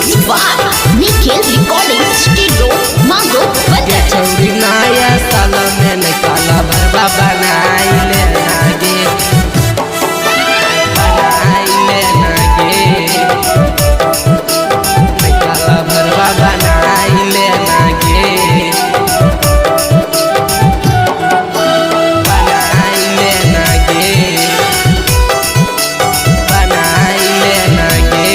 Music by Nikhil Recording Studio, Mango, Badar. छौरी नया साल में निकाला भरवा बनाइले नागे निकाला भरवा बनाइले नागे बनाइले नागे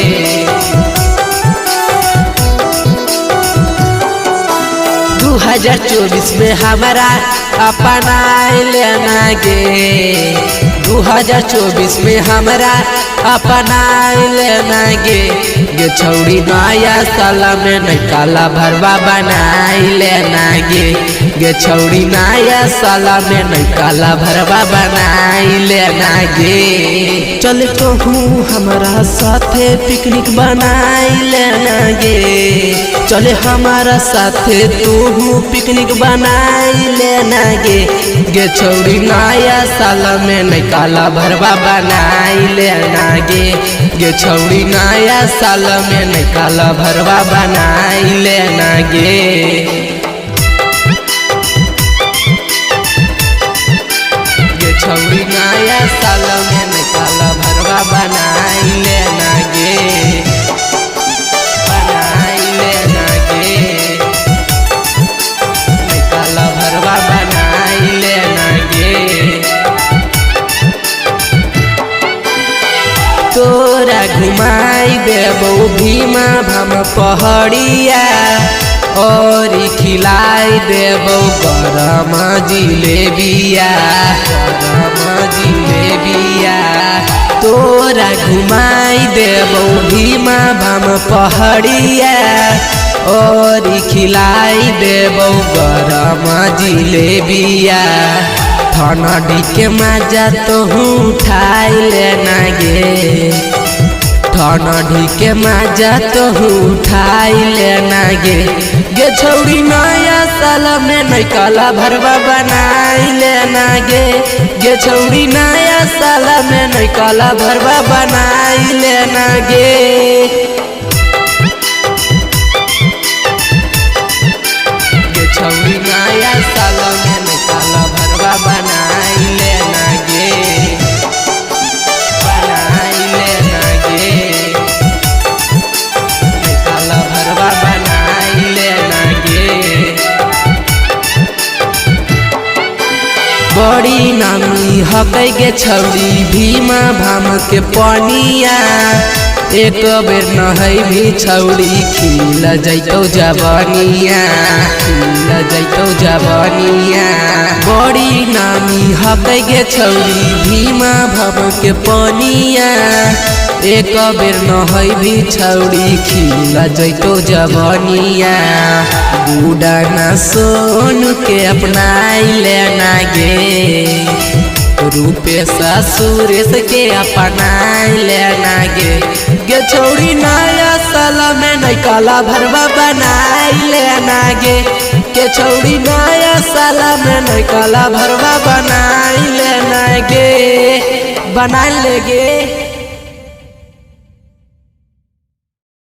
2024 में हमारा अपना लेना गे 2024 में हमारा अपना लेना गे छौरी नया साल में निकाला भरवा बनाई लेना गे छौरी नया साल में निकाला भरवा बनाई लेना गे चल तो हूँ हमारा साथे पिकनिक बनाई लेना गे चले हमारा साथे तू पिकनिक बनाई लेना गे छौरी नया साल में निकाला भरवा बनाई लेना गे छौरी नया साल में निकाला भरवा बनाई लेना गे छौरी नया साल में निकाला भरवा बनाई लेना गे तोरा घुमाई देबो भीमा भम पहड़िया और खिलाई देबो गरम जिलेबिया तोरा घुमाई देबो भीमा भम पहड़िया और खिलाई देबो गरम जिलेबिया ठंडी के मजा तो उठाई लेना गे ठंडी के मजा तो उठाई लेना गे छौरी नया साल में निकाला भरवा बनाई लेना गे छौरी नया साल में निकाला भरवा बनाई लेना गे छौरी नया साल में निकाला भरवा बनाई लेना गे निकाला भरवा बनाई लेना गे बड़ी नामी हकै गे छौरी भीमा भाम के पनिया एक बेर नहै भी छौरी खिल जैतौ जवानिया बड़ी नामी हकै गे छौरी भीमा भव के पनिया एक बेर नहै भी छौरी खिल जैतौ जवानिया बूढ़ा ना सोनू के अपनाई लेना गे रूपेश सुरेश के अपनाई लेना गे छौरी नया साल में निकाला भरवा बनाई लेना गे छौरी नया साल में निकाला भरवा बनाई लेना गे बना ले गे।